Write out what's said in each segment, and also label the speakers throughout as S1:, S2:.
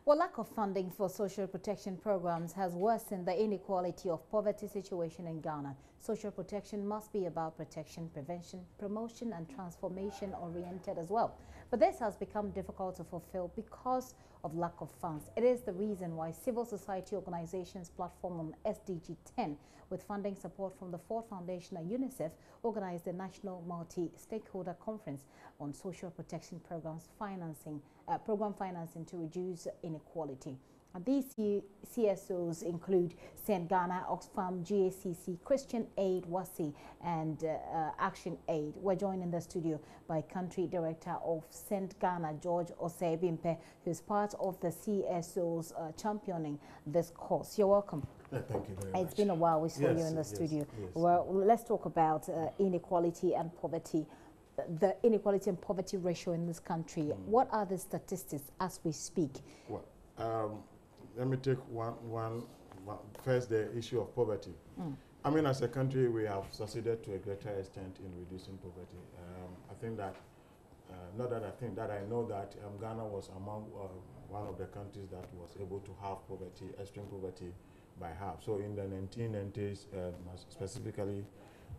S1: Well, lack of funding for social protection programs has worsened the inequality of poverty situation in Ghana. Social protection must be about protection, prevention, promotion and transformation oriented as well. But this has become difficult to fulfill because of lack of funds. It is the reason why civil society organizations platform on SDG 10 with funding support from the Ford Foundation and UNICEF organized the National Multi-Stakeholder Conference on Social Protection Programs program financing to reduce inequality. And these CSOs include St. Ghana, Oxfam, GACC, Christian Aid, WASI, and Action Aid. We're joined in the studio by Country Director of St. Ghana, George Osei-Bimpe, who's part of the CSOs championing this cause. You're welcome.
S2: Thank you very much.
S1: It's been a while we saw you in the studio.
S2: Yes.
S1: Well, let's talk about inequality and poverty. The inequality and poverty ratio in this country. What are the statistics as we speak?
S2: Well, let me take one first, the issue of poverty. I mean, as a country, we have succeeded to a greater extent in reducing poverty. I think that, not that I think that, I know that Ghana was among one of the countries that was able to have poverty, extreme poverty, by half. So in the 1990s, specifically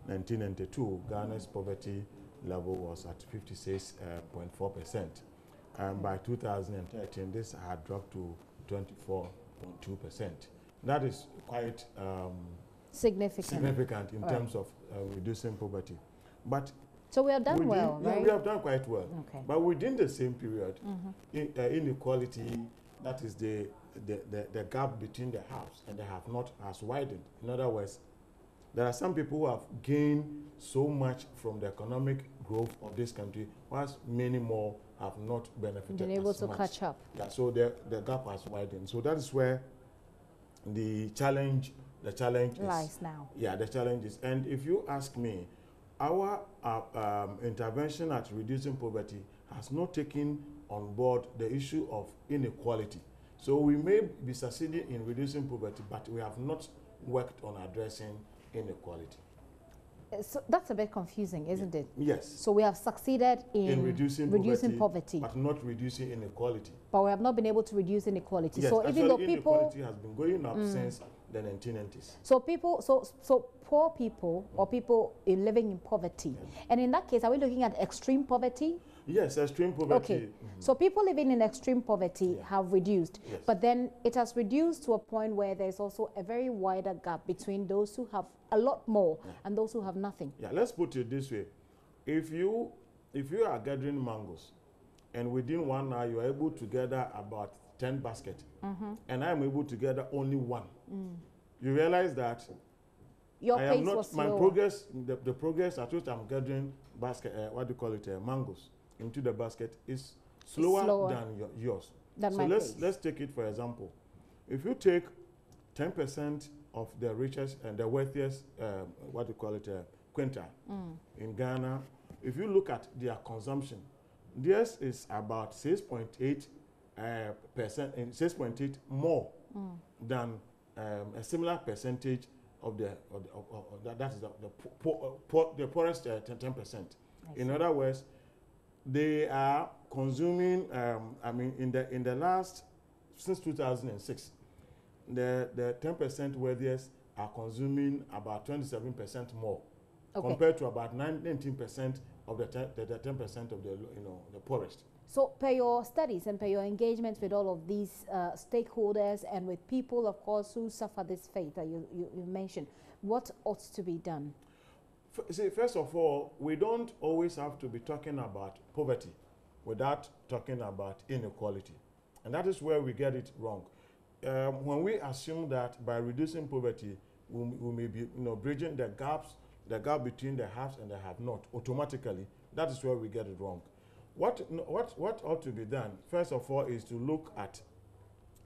S2: 1992, Ghana's poverty level was at 56.4%. And by 2013, this had dropped to 24.2%. That is quite significant in terms of reducing poverty. But
S1: so we have done well, right?
S2: Yeah, we have done quite well.
S1: Okay.
S2: But within the same period, inequality, that is the gap between the haves and the have-not, has widened. In other words, there are some people who have gained so much from the economic growth of this country, whilst many more have not benefited
S1: been able to catch up.
S2: Yeah, so the gap has widened. So that is where the challenge
S1: lies now.
S2: Yeah, the challenge is. And if you ask me, our intervention at reducing poverty has not taken on board the issue of inequality. So we may be succeeding in reducing poverty, but we have not worked on addressing inequality.
S1: So that's a bit confusing, isn't it?
S2: Yes.
S1: So we have succeeded in reducing poverty,
S2: but not reducing inequality.
S1: But we have not been able to reduce inequality.
S2: Yes,
S1: so even though
S2: inequality has been going up since the 1990s.
S1: So people, so poor people or people living in poverty, and in that case, are we looking at extreme poverty?
S2: Yes, extreme poverty.
S1: Okay, so people living in extreme poverty have reduced, but then it has reduced to a point where there's also a very wider gap between those who have a lot more and those who have nothing.
S2: Yeah, let's put it this way. If you are gathering mangoes and within 1 hour you are able to gather about 10 baskets and I am able to gather only one, you realize that
S1: your
S2: I
S1: pace
S2: am not,
S1: was
S2: my
S1: slower.
S2: progress, the progress at which I'm gathering basket, mangoes into the basket is slower than yours. So let's take it for example. If you take 10% of the richest and the wealthiest, quintile in Ghana, if you look at their consumption, theirs is about 6.8% and 6.8 more than a similar percentage of that is the poorest 10%. In other words, they are consuming. I mean, in the last since 2006, the 10% wealthiest are consuming about 27% more, compared to about 19% of the 10% of the poorest.
S1: So, per your studies and per your engagement with all of these stakeholders and with people, of course, who suffer this fate that you mentioned, what ought to be done?
S2: See, first of all, we don't always have to be talking about poverty without talking about inequality. And that is where we get it wrong. When we assume that by reducing poverty, we may be bridging the gap between the haves and the have-not automatically, that is where we get it wrong. What ought to be done, first of all, is to look at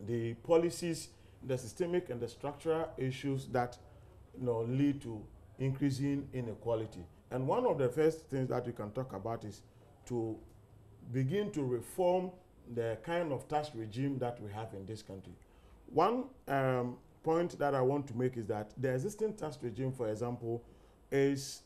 S2: the policies, the systemic and the structural issues that lead to increasing inequality. And one of the first things that we can talk about is to begin to reform the kind of tax regime that we have in this country. One point that I want to make is that the existing tax regime, for example, is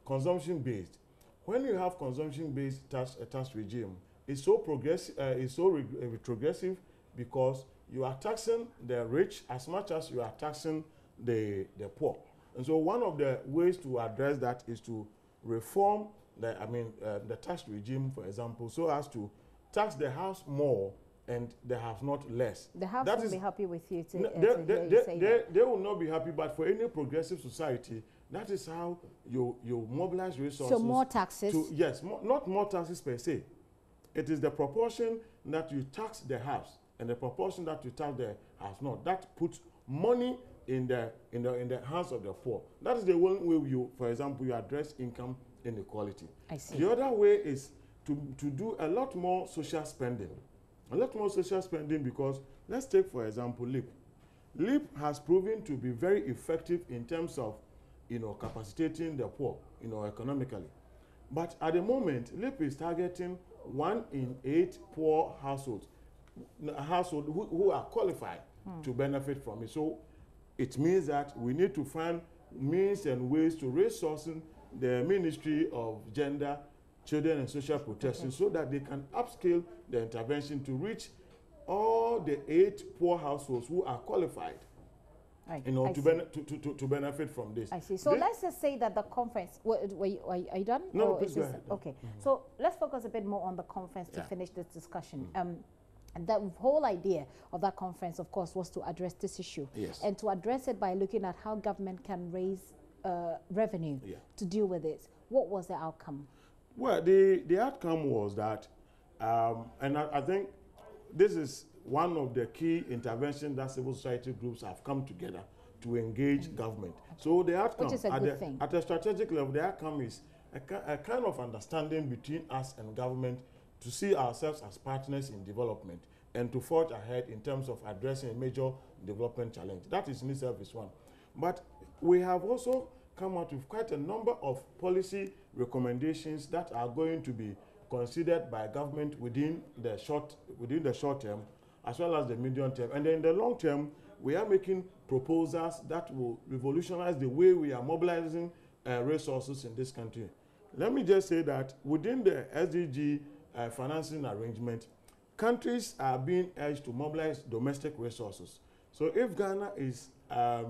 S2: consumption-based. When you have consumption-based tax regime, it's so progressive, retrogressive because you are taxing the rich as much as you are taxing the poor. And so one of the ways to address that is to reform the tax regime, for example, so as to tax the house more and the have not less.
S1: The house won't be happy with you to
S2: they will not be happy, but for any progressive society, that is how you mobilize resources.
S1: So more taxes?
S2: Yes, not more taxes per se. It is the proportion that you tax the house and the proportion that you tax the house not. That puts money in the hands of the poor. That is the one way you, for example, you address income inequality.
S1: I see.
S2: The other way is to do a lot more social spending. A lot more social spending because, let's take, for example, LEAP. LEAP has proven to be very effective in terms of, capacitating the poor, economically. But at the moment, LEAP is targeting 1 in 8 poor households who are qualified to benefit from it. So it means that we need to find means and ways to resourcing the Ministry of Gender, Children and Social Protection so that they can upscale the intervention to reach all the 8 poor households who are qualified, to benefit from this.
S1: I see. So let's just say that the conference, are you done?
S2: No, please go ahead.
S1: Okay. So let's focus a bit more on the conference to finish this discussion. And the whole idea of that conference, of course, was to address this issue.
S2: Yes.
S1: And to address it by looking at how government can raise revenue to deal with it. What was the outcome?
S2: Well, the outcome was that, and I think this is one of the key interventions that civil society groups have come together to engage government. So the outcome,
S1: which is a good thing.
S2: At a strategic level, the outcome is a kind of understanding between us and government to see ourselves as partners in development and to forge ahead in terms of addressing a major development challenge. That is in itself is one. But we have also come out with quite a number of policy recommendations that are going to be considered by government within the short term as well as the medium term. And then in the long term, we are making proposals that will revolutionize the way we are mobilizing resources in this country. Let me just say that within the SDG financing arrangement, countries are being urged to mobilize domestic resources. So if Ghana is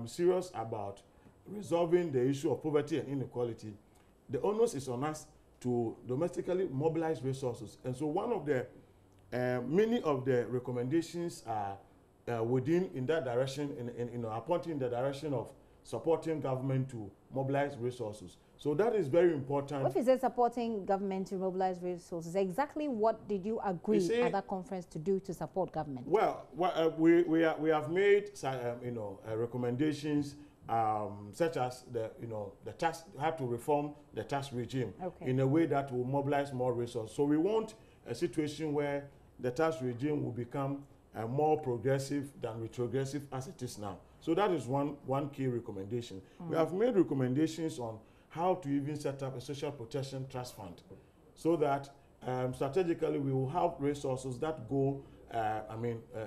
S2: serious about resolving the issue of poverty and inequality, the onus is on us to domestically mobilize resources. And so one of the, many of the recommendations are within in that direction, pointing in the direction of supporting government to mobilize resources. So that is very important.
S1: What is it supporting government to mobilize resources? Exactly what did you agree at that conference to do to support government?
S2: Well, we have made recommendations such as the tax, how to reform the tax regime in a way that will mobilize more resources. So we want a situation where the tax regime will become more progressive than retrogressive as it is now. So that is one key recommendation. We have made recommendations on how to even set up a social protection trust fund so that strategically we will have resources that go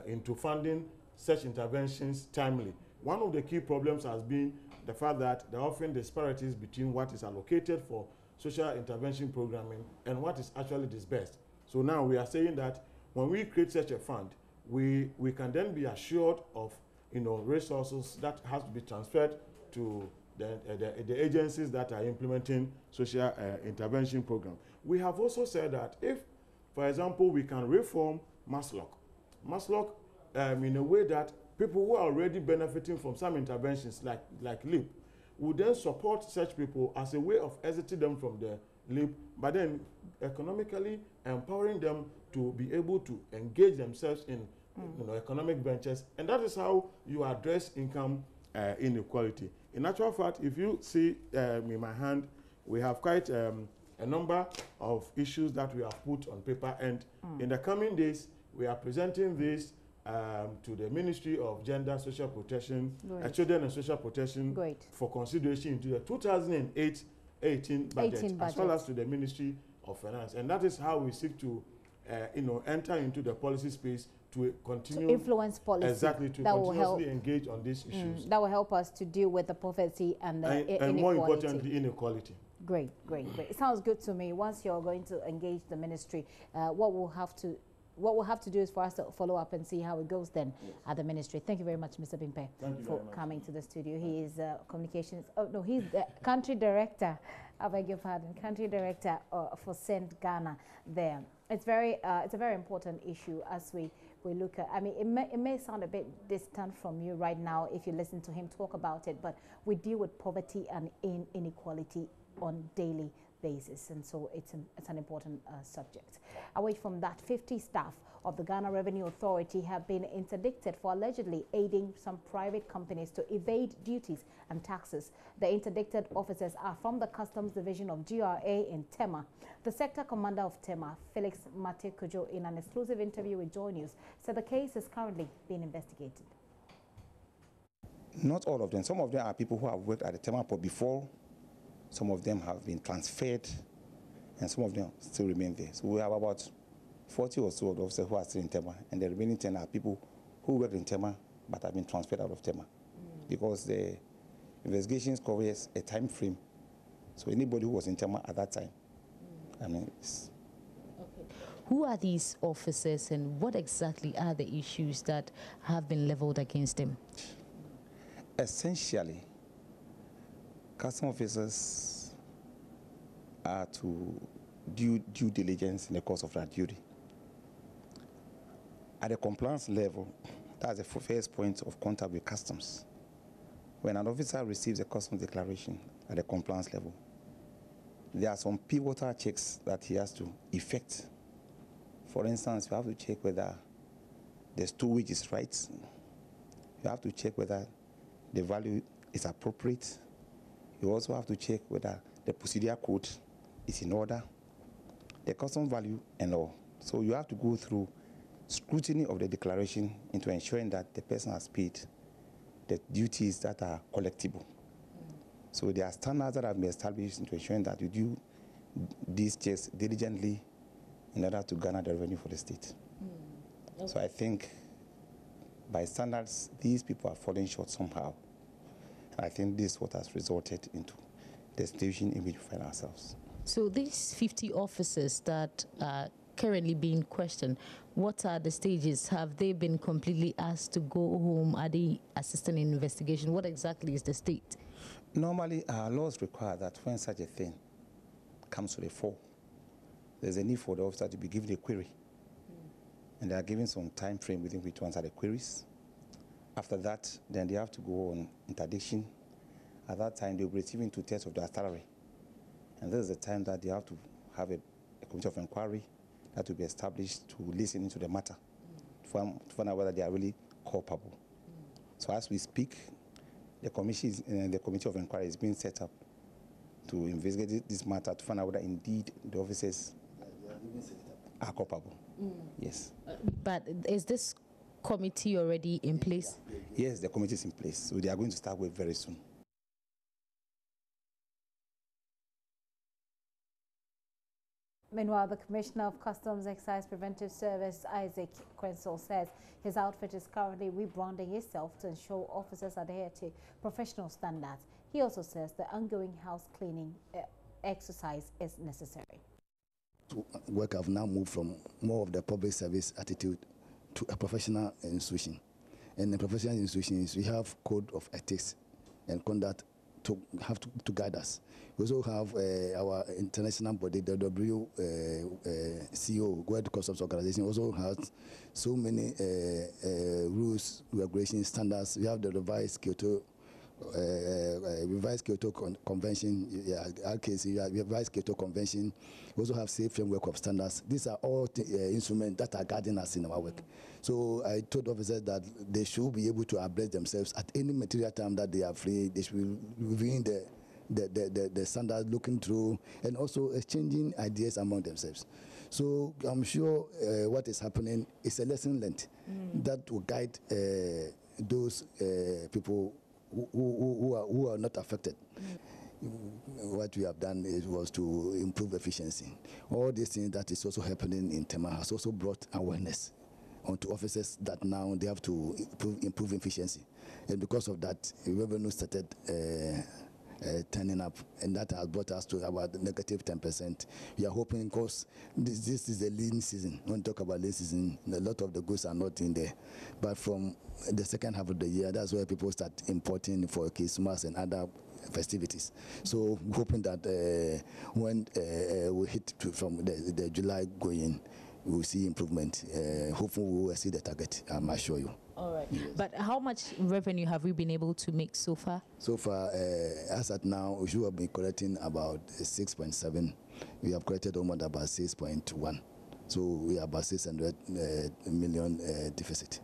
S2: into funding such interventions timely. One of the key problems has been the fact that there are often disparities between what is allocated for social intervention programming and what is actually disbursed. So now we are saying that when we create such a fund, we can then be assured of resources that has to be transferred to the agencies that are implementing social intervention program. We have also said that if, for example, we can reform MASLOC in a way that people who are already benefiting from some interventions like LEAP would then support such people as a way of exiting them from the LEAP, but then economically empowering them to be able to engage themselves in economic ventures, and that is how you address income inequality. In actual fact, if you see in my hand, we have quite a number of issues that we have put on paper, and in the coming days, we are presenting this to the Ministry of Gender, Social Protection, Children and Social Protection for consideration into the 2018 budget, as well as to the Ministry of Finance. And that is how we seek to enter into the policy space to continue
S1: to influence policy.
S2: Exactly, to continuously engage on these issues.
S1: That will help us to deal with the poverty and the inequality.
S2: And more importantly, inequality.
S1: Great. It sounds good to me. Once you're going to engage the ministry, what will have to what we'll have to do is for us to follow up and see how it goes then at the ministry. Thank you very much, Mr. Bimpe, for coming to the studio. He is communications. Oh no, he's the country director. I beg your pardon, country director for Send Ghana. There, it's a very important issue as we look at. I mean, it may sound a bit distant from you right now if you listen to him talk about it, but we deal with poverty and inequality on daily basis, and so it's an important subject. Away from that, 50 staff of the Ghana Revenue Authority have been interdicted for allegedly aiding some private companies to evade duties and taxes. The interdicted officers are from the Customs Division of GRA in Tema. The sector commander of Tema, Felix Mate Kujo, in an exclusive interview with JoyNews, said the case is currently being investigated.
S3: Not all of them. Some of them are people who have worked at the Tema port before. Some of them have been transferred, and some of them still remain there. So we have about 40 or so of the officers who are still in Tema, and the remaining 10 are people who work in Tema but have been transferred out of Tema, because the investigations covers a time frame. So anybody who was in Tema at that time, I mean,
S4: okay. Who are these officers, and what exactly are the issues that have been leveled against them?
S3: Essentially, custom officers are to do due diligence in the course of their duty. At the compliance level, that's the first point of contact with customs. When an officer receives a customs declaration at the compliance level, there are some pivotal checks that he has to effect. For instance, you have to check whether the stowage is right. You have to check whether the value is appropriate. You also have to check whether the procedure code is in order, the custom value and all. So you have to go through scrutiny of the declaration into ensuring that the person has paid the duties that are collectible. So there are standards that have been established into ensuring that you do these checks diligently in order to garner the revenue for the state. Okay. So I think by standards, these people are falling short somehow. I think this is what has resulted into the situation in which we find ourselves.
S4: So these 50 officers that are currently being questioned, what are the stages? Have they been completely asked to go home? Are they assisting in investigation? What exactly is the state?
S3: Normally, our laws require that when such a thing comes to the fore, there's a need for the officer to be given a query. And they are given some time frame within which to answer the queries. After that, then they have to go on interdiction. At that time, they'll be receiving 2/3 of their salary. And this is the time that they have to have a committee of inquiry that will be established to listen into the matter, to find out whether they are really culpable. So as we speak, the committee of inquiry is being set up to investigate this matter to find out whether indeed the officers are culpable. Yes.
S4: But is this committee already in place?
S3: Yes, the committee is in place. So they are going to start work very soon.
S1: Meanwhile, the Commissioner of Customs Excise Preventive Service, Isaac Quensel, says his outfit is currently rebranding itself to ensure officers adhere to professional standards. He also says the ongoing house cleaning exercise is necessary.
S5: Work have now moved from more of the public service attitude to a professional institution. And in professional institutions, we have code of ethics and conduct to guide us. We also have our international body, the WCO, World Customs Organization, also has so many rules, regulations, standards. We have the revised Kyoto Convention, we have revised Kyoto Convention. We also have safe framework of standards. These are all instruments that are guiding us in our work. So I told officers that they should be able to abridge themselves at any material time that they are free. They should be reviewing the standard, looking through, and also exchanging ideas among themselves. So I'm sure what is happening is a lesson learned that will guide those people who are not affected. What we have done was to improve efficiency. All these things that is also happening in Tema has also brought awareness onto officers that now they have to improve efficiency. And because of that, revenue started turning up, and that has brought us to about negative 10%. We are hoping, because this is the lean season. When we talk about lean season, a lot of the goods are not in there. But from the second half of the year, that's where people start importing for Christmas and other festivities. So hoping that when we hit from the July going, we will see improvement. Hopefully we will see the target, I'm assure you.
S4: All right. Yes. But how much revenue have we been able to make so far? So far,
S5: as at now, we should have been collecting about 6.7. We have collected almost about 6.1. So we are about 600 million deficit.